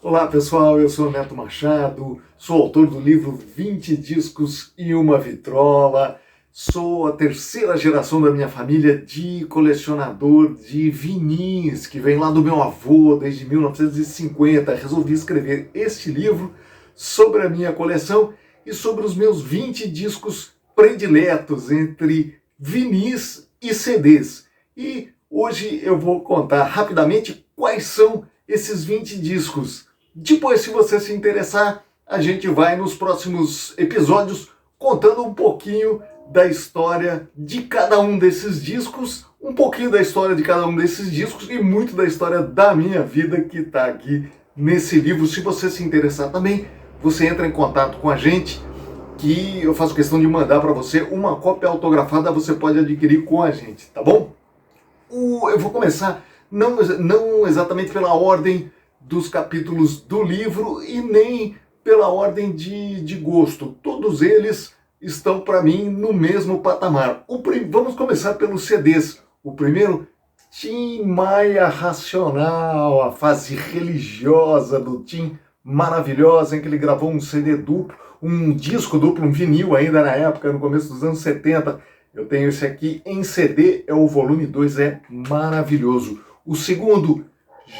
Olá pessoal, eu sou Neto Machado, sou autor do livro 20 Discos e uma Vitrola, sou a terceira geração da minha família de colecionador de vinis, que vem lá do meu avô desde 1950. Resolvi escrever este livro sobre a minha coleção e sobre os meus 20 discos prediletos entre vinis e CDs. E hoje eu vou contar rapidamente quais são esses 20 discos. Depois, se você se interessar, a gente vai nos próximos episódios contando um pouquinho da história de cada um desses discos, um pouquinho da história de cada um desses discos e muito da história da minha vida que está aqui nesse livro. Se você se interessar também, você entra em contato com a gente, que eu faço questão de mandar para você uma cópia autografada, você pode adquirir com a gente, tá bom? Eu vou começar não exatamente pela ordem dos capítulos do livro e nem pela ordem de gosto. Todos eles estão para mim no mesmo patamar. Vamos começar pelos CDs. O primeiro, Tim Maia Racional, a fase religiosa do Tim, maravilhosa, em que ele gravou um CD duplo, um disco duplo, um vinil ainda na época, no começo dos anos 70. Eu tenho esse aqui em CD, é o volume 2, é maravilhoso. O segundo,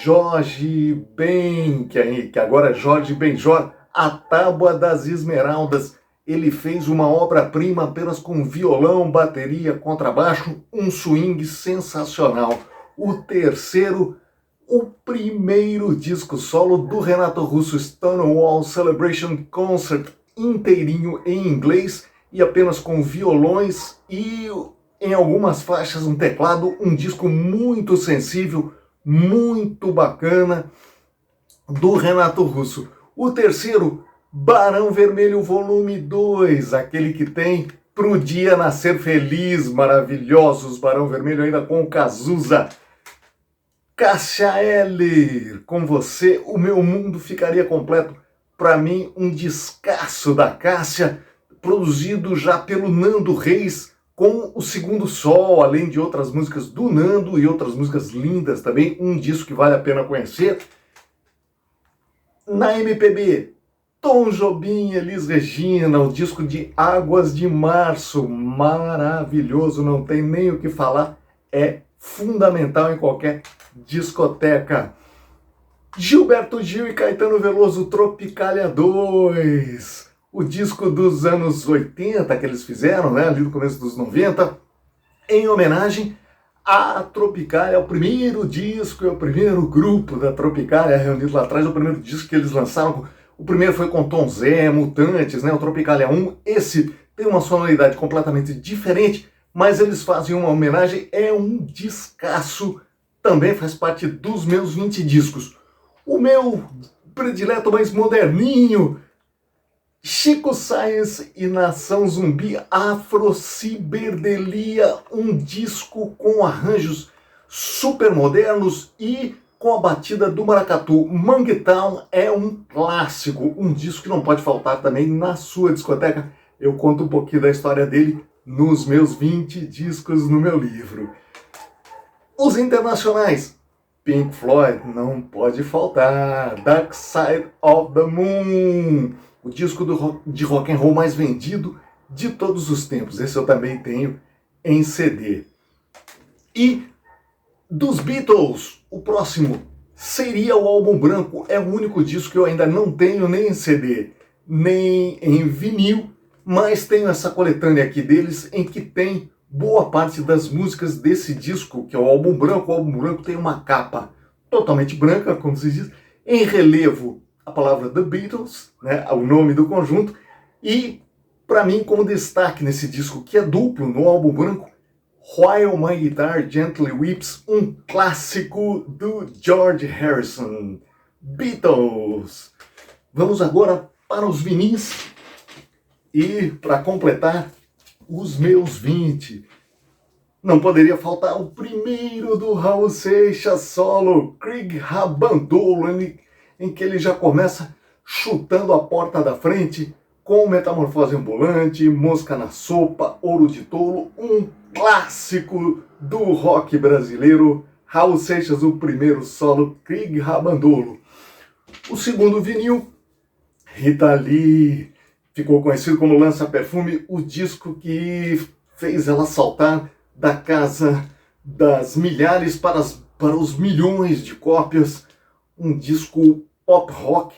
Jorge Ben, que agora é Jorge Benjor, A Tábua das Esmeraldas. Ele fez uma obra-prima apenas com violão, bateria, contrabaixo, um swing sensacional. O terceiro, o primeiro disco solo do Renato Russo, Stonewall Celebration Concert, inteirinho em inglês e apenas com violões e em algumas faixas um teclado, um disco muito sensível, muito bacana, do Renato Russo. O terceiro, Barão Vermelho Volume 2, aquele que tem Pro Dia Nascer Feliz, maravilhosos, Barão Vermelho ainda com Cazuza. Cássia Eller, com você o meu mundo ficaria completo. Para mim, um descasso da Cássia, produzido já pelo Nando Reis, com o Segundo Sol, além de outras músicas do Nando e outras músicas lindas também, um disco que vale a pena conhecer. Na MPB, Tom Jobim, Elis Regina, o disco de Águas de Março, maravilhoso, não tem nem o que falar, é fundamental em qualquer discoteca. Gilberto Gil e Caetano Veloso, Tropicália 2, o disco dos anos 80 que eles fizeram, né, ali no começo dos 90, em homenagem à Tropicália, o primeiro disco, é o primeiro grupo da Tropicália reunido lá atrás, o primeiro disco que eles lançaram. O primeiro foi com Tom Zé, Mutantes, né, o Tropicália 1, esse tem uma sonoridade completamente diferente, mas eles fazem uma homenagem, é um descasso, também faz parte dos meus 20 discos. O meu predileto mais moderninho, Chico Science e Nação Zumbi, Afrociberdelia, um disco com arranjos super modernos e com a batida do maracatu. Mangue Town é um clássico, um disco que não pode faltar também na sua discoteca. Eu conto um pouquinho da história dele nos meus 20 discos no meu livro. Os internacionais, Pink Floyd, não pode faltar. Dark Side of the Moon, o disco de rock and roll mais vendido de todos os tempos. Esse eu também tenho em CD. E dos Beatles, o próximo seria o Álbum Branco. É o único disco que eu ainda não tenho nem em CD, nem em vinil, mas tenho essa coletânea aqui deles em que tem boa parte das músicas desse disco, que é o Álbum Branco. O Álbum Branco tem uma capa totalmente branca, como se diz, em relevo a palavra The Beatles, né, o nome do conjunto, e para mim como destaque nesse disco, que é duplo no Álbum Branco, While My Guitar Gently Weeps, um clássico do George Harrison. Beatles. Vamos agora para os vinis e para completar os meus 20. Não poderia faltar o primeiro do Raul Seixas solo, Craig Rabandolo, em que ele já começa chutando a porta da frente com Metamorfose Ambulante, Mosca na Sopa, Ouro de Tolo, um clássico do rock brasileiro. Raul Seixas, o primeiro solo, Craig Rabandolo. O segundo vinil, Rita Lee, ficou conhecido como Lança Perfume, o disco que fez ela saltar da casa das milhares para os milhões de cópias, um disco pop rock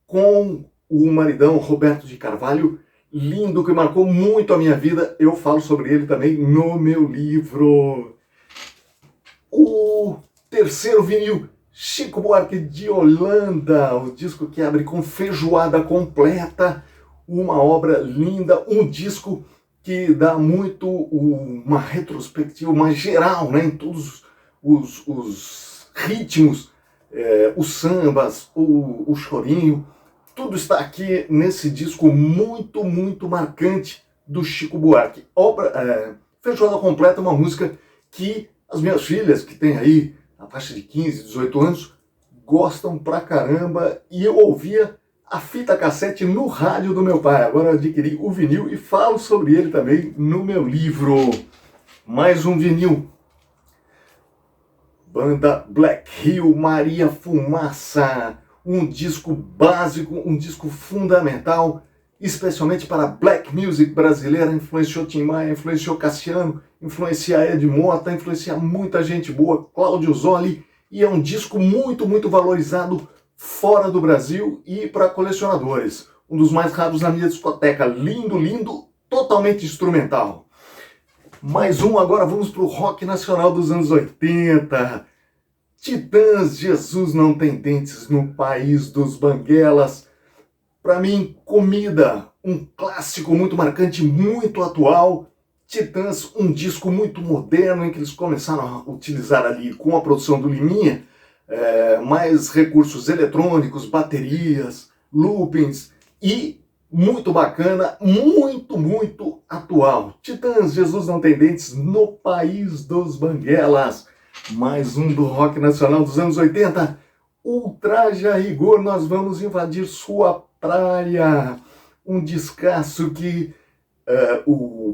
com o maridão Roberto de Carvalho, lindo, que marcou muito a minha vida. Eu falo sobre ele também no meu livro. O terceiro vinil, Chico Buarque de Holanda, o disco que abre com Feijoada Completa, uma obra linda, um disco que dá muito uma retrospectiva, uma geral, né, em todos os ritmos, os sambas, o chorinho, tudo está aqui nesse disco muito, muito marcante do Chico Buarque. Feijoada Completa é uma música que as minhas filhas, que têm aí a faixa de 15, 18 anos, gostam pra caramba, e eu ouvia a fita cassete no rádio do meu pai. Agora eu adquiri o vinil e falo sobre ele também no meu livro. Mais um vinil. Banda Black Hill, Maria Fumaça. Um disco básico, um disco fundamental, especialmente para a black music brasileira. Influenciou Tim Maia, influenciou Cassiano, influencia Ed Mota, influencia muita gente boa, Cláudio Zoli, e é um disco muito, muito valorizado fora do Brasil e para colecionadores. Um dos mais raros na minha discoteca. Lindo, lindo, totalmente instrumental. Mais um, agora vamos para o rock nacional dos anos 80. Titãs, Jesus Não Tem Dentes, no País dos Banguelas. Para mim, Comida, um clássico muito marcante, muito atual. Titãs, um disco muito moderno, em que eles começaram a utilizar ali, com a produção do Liminha, mais recursos eletrônicos, baterias, loopings, e muito bacana, muito, muito atual. Titãs, Jesus Não Tem Dentes, no País dos Banguelas. Mais um do rock nacional dos anos 80. Ultraje a Rigor, Nós Vamos Invadir Sua Praia. Um descasso que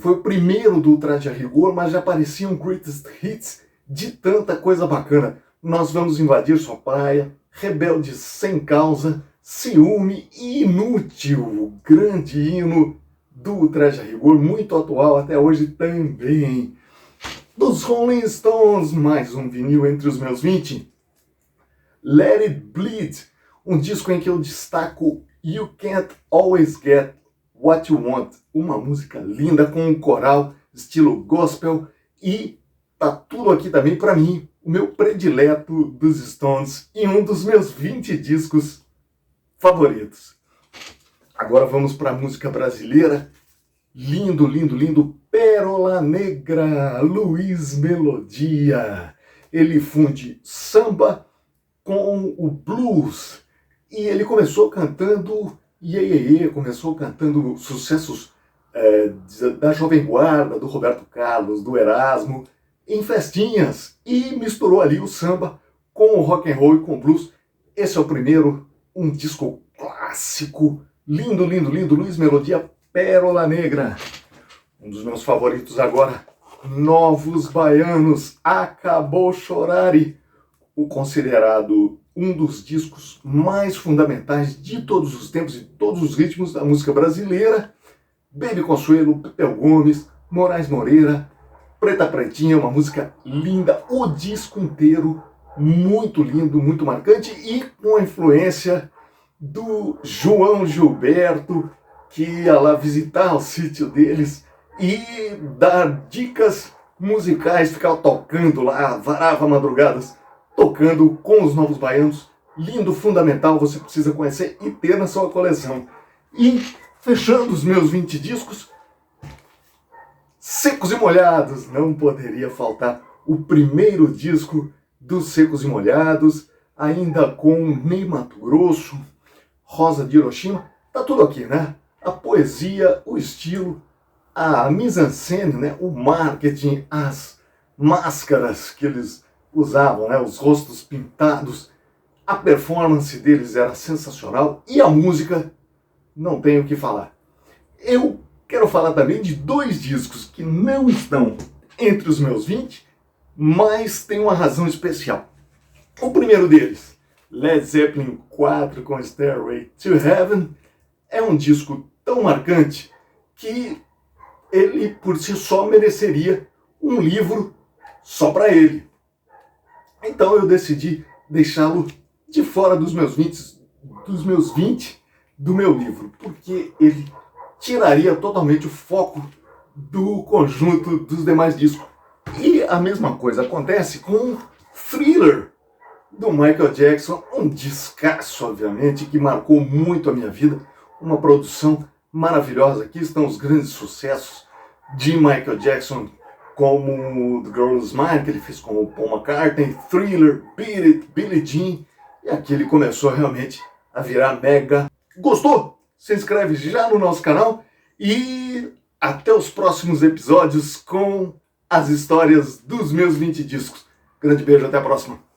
foi o primeiro do Ultraje a Rigor, mas já pareciam greatest hits de tanta coisa bacana. Nós Vamos Invadir Sua Praia, Rebelde Sem Causa, Ciúme e Inútil. Grande hino do Ultraje a Rigor, muito atual até hoje também. Dos Rolling Stones, mais um vinil entre os meus 20. Let It Bleed, um disco em que eu destaco You Can't Always Get What You Want, uma música linda com um coral estilo gospel, e tá tudo aqui também para mim, o meu predileto dos Stones e um dos meus 20 discos favoritos. Agora vamos para a música brasileira. Lindo, lindo, lindo. Pérola Negra, Luiz Melodia. Ele funde samba com o blues. E ele começou cantando Iê, começou cantando sucessos da Jovem Guarda, do Roberto Carlos, do Erasmo, em festinhas. E misturou ali o samba com o rock and roll e com o blues. Esse é o primeiro, um disco clássico. Lindo, lindo, lindo. Luiz Melodia, Pérola Negra. Um dos meus favoritos agora, Novos Baianos, Acabou Chorare, o considerado um dos discos mais fundamentais de todos os tempos e todos os ritmos da música brasileira. Baby Consuelo, Pepeu Gomes, Moraes Moreira, Preta Pretinha, uma música linda, o disco inteiro muito lindo, muito marcante, e com a influência do João Gilberto, que ia lá visitar o sítio deles e dar dicas musicais, ficava tocando lá, varava madrugadas, tocando com os Novos Baianos. Lindo, fundamental, você precisa conhecer e ter na sua coleção. E fechando os meus 20 discos, Secos e Molhados, não poderia faltar o primeiro disco dos Secos e Molhados, ainda com Ney Matogrosso, Rosa de Hiroshima, tá tudo aqui, né? A poesia, o estilo, a mise-en-scène, né? O marketing, as máscaras que eles usavam, né? Os rostos pintados, a performance deles era sensacional e a música, não tenho o que falar. Eu quero falar também de dois discos que não estão entre os meus 20, mas tem uma razão especial. O primeiro deles, Led Zeppelin 4 com Stairway to Heaven é um disco tão marcante que ele por si só mereceria um livro só para ele. Então eu decidi deixá-lo de fora dos meus 20 do meu livro, porque ele tiraria totalmente o foco do conjunto dos demais discos. E a mesma coisa acontece com Thriller, do Michael Jackson, um descasso, obviamente, que marcou muito a minha vida, uma produção maravilhosa. Aqui estão os grandes sucessos de Michael Jackson, como The Girl Is Mine, que ele fez com o Paul McCartney, Thriller, Beat It, Billie Jean, e aqui ele começou realmente a virar mega. Gostou? Se inscreve já no nosso canal e até os próximos episódios com as histórias dos meus 20 discos. Grande beijo, até a próxima.